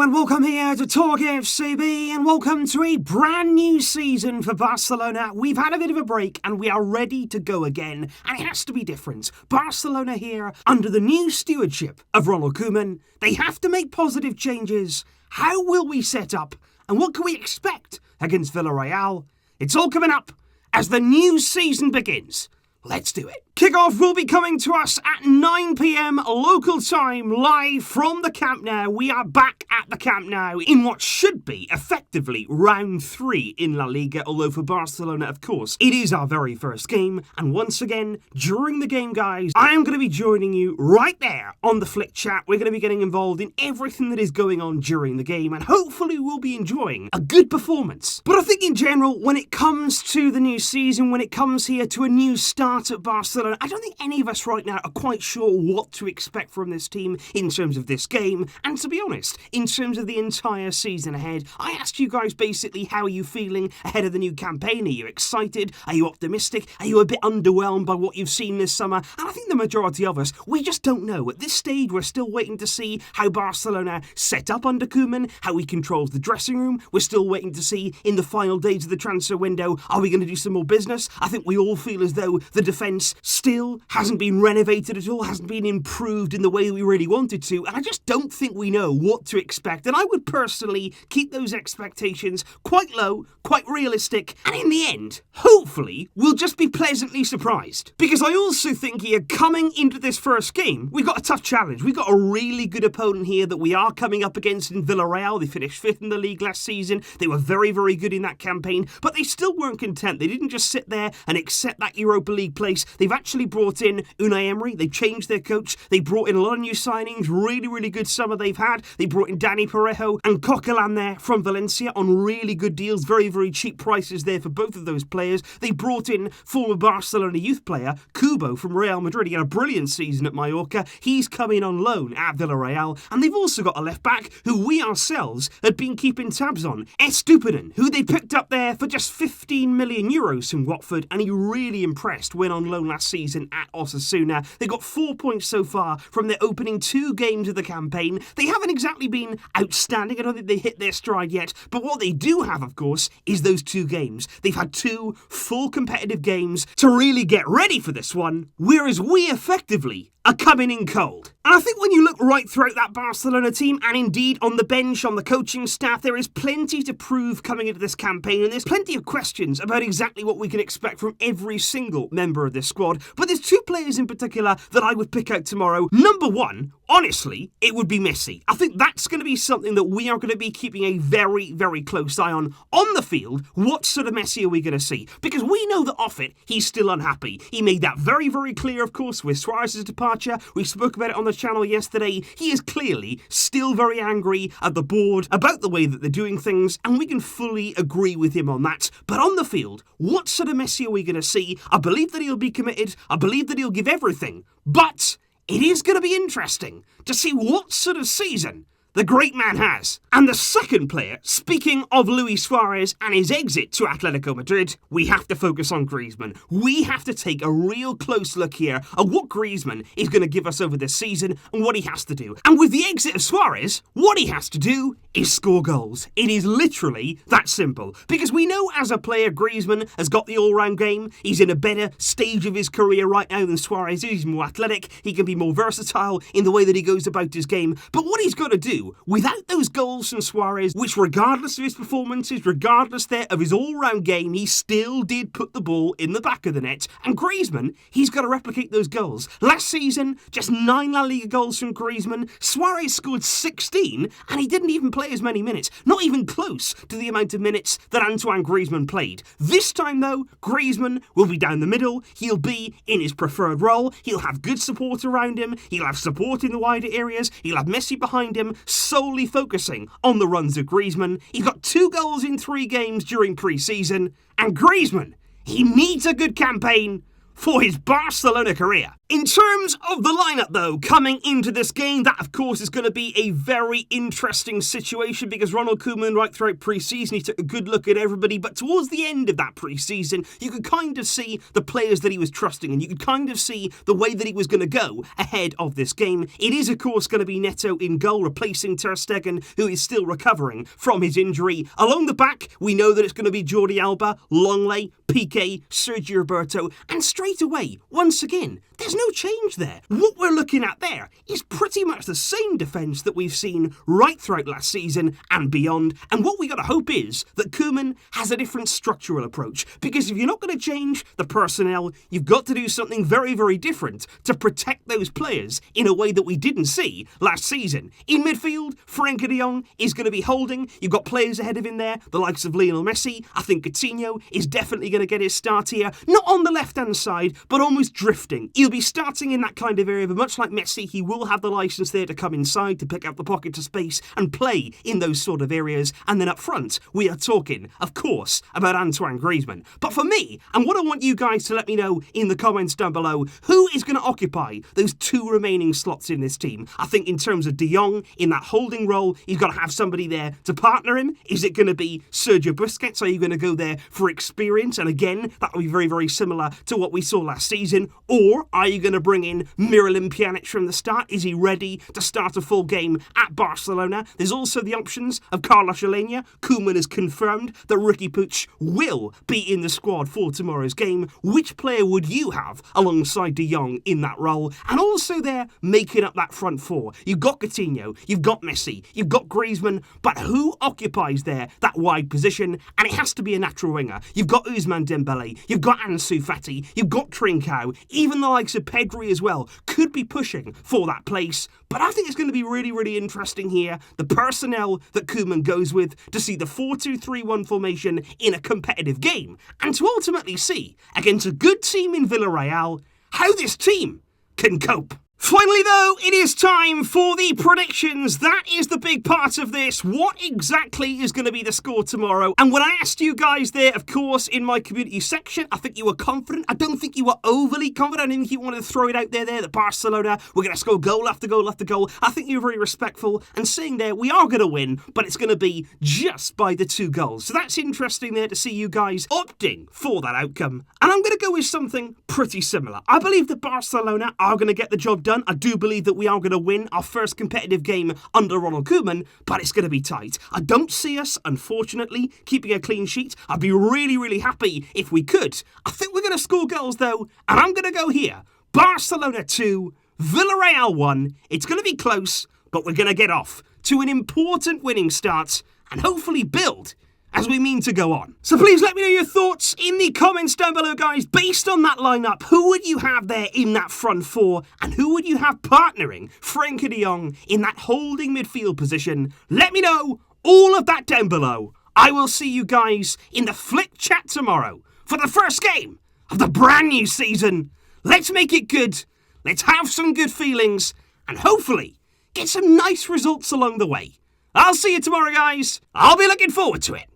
and welcome here to TalkFCB, and welcome to a brand new season for Barcelona. We've had a bit of a break, and we are ready to go again, and it has to be different. Barcelona here, under the new stewardship of Ronald Koeman, they have to make positive changes. How will we set up, and what can we expect against Villarreal? It's all coming up as the new season begins. Let's do it. Kickoff will be coming to us at 9 p.m. local time, live from the Camp Nou. We are back at the Camp Nou in what should be effectively round 3 in La Liga, although for Barcelona, of course, it is our very first game. And once again, during the game, guys, I am going to be joining you right there on the Flick Chat. We're going to be getting involved in everything that is going on during the game, and hopefully we'll be enjoying a good performance. But I think in general, when it comes to the new season, when it comes here to a new start at Barcelona, I don't think any of us right now are quite sure what to expect from this team in terms of this game, and to be honest, in terms of the entire season ahead. I asked you guys basically, how are you feeling ahead of the new campaign? Are you excited? Are you optimistic? Are you a bit underwhelmed by what you've seen this summer? And I think the majority of us, we just don't know. At this stage, we're still waiting to see how Barcelona set up under Koeman, how he controls the dressing room. We're still waiting to see in the final days of the transfer window, are we going to do some more business? I think we all feel as though the defence still hasn't been renovated at all, hasn't been improved in the way we really wanted to, and I just don't think we know what to expect. And I would personally keep those expectations quite low, quite realistic, and in the end, hopefully, we'll just be pleasantly surprised. Because I also think here, coming into this first game, we've got a tough challenge. We've got a really good opponent here that we are coming up against in Villarreal. They finished 5th in the league last season. They were very, very good in that campaign, but they still weren't content. They didn't just sit there and accept that Europa League place. They've actually brought in Unai Emery. They changed their coach. They brought in a lot of new signings. Really, really good summer they've had. They brought in Dani Parejo and Coquelin there from Valencia on really good deals. Very, very cheap prices there for both of those players. They brought in former Barcelona youth player Kubo from Real Madrid. He had a brilliant season at Mallorca. He's coming on loan at Villarreal. And they've also got a left-back who we ourselves had been keeping tabs on, Estupinan, who they picked up there for just 15 million euros from Watford, and he really impressed when on loan last season at Osasuna. They got 4 points so far from their opening 2 games of the campaign. They haven't exactly been outstanding. I don't think they hit their stride yet, but what they do have, of course, is those 2 games. They've had 2 full competitive games to really get ready for this one, whereas we effectively are coming in cold. And I think when you look right throughout that Barcelona team, and indeed on the bench, on the coaching staff, there is plenty to prove coming into this campaign, and there's plenty of questions about exactly what we can expect from every single member of this squad. But there's 2 players in particular that I would pick out tomorrow. Number 1, honestly, it would be Messi. I think that's going to be something that we are going to be keeping a very, very close eye on. On the field, what sort of Messi are we going to see? Because we know that off it, he's still unhappy. He made that very, very clear, of course, with Suarez's departure. We spoke about it on the channel yesterday. He is clearly still very angry at the board about the way that they're doing things, and we can fully agree with him on that. But on the field, what sort of Messi are we going to see? I believe that he'll be committed. I believe that he'll give everything. But it is going to be interesting to see what sort of season the great man has. And the second player, speaking of Luis Suarez and his exit to Atletico Madrid, we have to focus on Griezmann. We have to take a real close look here at what Griezmann is going to give us over this season and what he has to do. And with the exit of Suarez, what he has to do is score goals. It is literally that simple. Because we know as a player, Griezmann has got the all-round game. He's in a better stage of his career right now than Suarez is. He's more athletic. He can be more versatile in the way that he goes about his game. But what he's got to do, without those goals from Suarez, which regardless of his performances, regardless there of his all-round game, he still did put the ball in the back of the net. And Griezmann, he's got to replicate those goals. Last season, just 9 La Liga goals from Griezmann. Suarez scored 16, and he didn't even play as many minutes. Not even close to the amount of minutes that Antoine Griezmann played. This time, though, Griezmann will be down the middle. He'll be in his preferred role. He'll have good support around him. He'll have support in the wider areas. He'll have Messi behind him, solely focusing on the runs of Griezmann. He's got 2 goals in 3 games during pre-season. And Griezmann, he needs a good campaign for his Barcelona career. In terms of the lineup though, coming into this game, that of course is going to be a very interesting situation because Ronald Koeman right throughout pre-season, he took a good look at everybody, but towards the end of that pre-season, you could kind of see the players that he was trusting and you could kind of see the way that he was going to go ahead of this game. It is of course going to be Neto in goal, replacing Ter Stegen, who is still recovering from his injury. Along the back, we know that it's going to be Jordi Alba, Longley, Piqué, Sergio Roberto, and straight away, once again, there's no change there. What we're looking at there is pretty much the same defence that we've seen right throughout last season and beyond, and what we gotta hope is that Koeman has a different structural approach, because if you're not going to change the personnel, you've got to do something very, very different to protect those players in a way that we didn't see last season. In midfield, Frenkie de Jong is going to be holding. You've got players ahead of him there, the likes of Lionel Messi. I think Coutinho is definitely going to get his start here, not on the left-hand side, but almost drifting. He'll be starting in that kind of area, but much like Messi, he will have the licence there to come inside, to pick out the pockets of space and play in those sort of areas. And then up front, we are talking, of course, about Antoine Griezmann. But for me, and what I want you guys to let me know in the comments down below, who is going to occupy those two remaining slots in this team? I think in terms of de Jong, in that holding role, you've got to have somebody there to partner him. Is it going to be Sergio Busquets? Are you going to go there for experience? And again, that will be very, very similar to what we saw last season. Or are you going to bring in Miralem Pjanic from the start? Is he ready to start a full game at Barcelona? There's also the options of Carlos Alenia. Koeman has confirmed that Riqui Puig will be in the squad for tomorrow's game. Which player would you have alongside de Jong in that role? And also there, making up that front four. You've got Coutinho, you've got Messi, you've got Griezmann, but who occupies there that wide position? And it has to be a natural winger. You've got Ousmane Dembele, you've got Ansu Fati, you've got Trincao, even the likes of Pedri as well could be pushing for that place. But I think it's going to be really, really interesting here, the personnel that Koeman goes with, to see the 4-2-3-1 formation in a competitive game, and to ultimately see, against a good team in Villarreal, how this team can cope. Finally though, it is time for the predictions. That is the big part of this. What exactly is going to be the score tomorrow? And when I asked you guys there, of course, in my community section, I think you were confident. I don't think you were overly confident. I didn't think you wanted to throw it out there that Barcelona were going to score goal after goal after goal. I think you were very respectful and saying there, we are going to win, but it's going to be just by the 2 goals. So that's interesting there to see you guys opting for that outcome. And I'm going to go with something pretty similar. I believe that Barcelona are going to get the job done. I do believe that we are going to win our first competitive game under Ronald Koeman, but it's going to be tight. I don't see us, unfortunately, keeping a clean sheet. I'd be really, really happy if we could. I think we're going to score goals, though, and I'm going to go here. Barcelona 2, Villarreal 1. It's going to be close, but we're going to get off to an important winning start and hopefully build as we mean to go on. So please let me know your thoughts in the comments down below, guys. Based on that lineup, who would you have there in that front four? And who would you have partnering Frenkie de Jong in that holding midfield position? Let me know all of that down below. I will see you guys in the Flick Chat tomorrow for the first game of the brand new season. Let's make it good. Let's have some good feelings and hopefully get some nice results along the way. I'll see you tomorrow, guys. I'll be looking forward to it.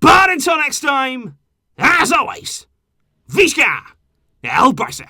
But until next time, as always, Visca el Barça.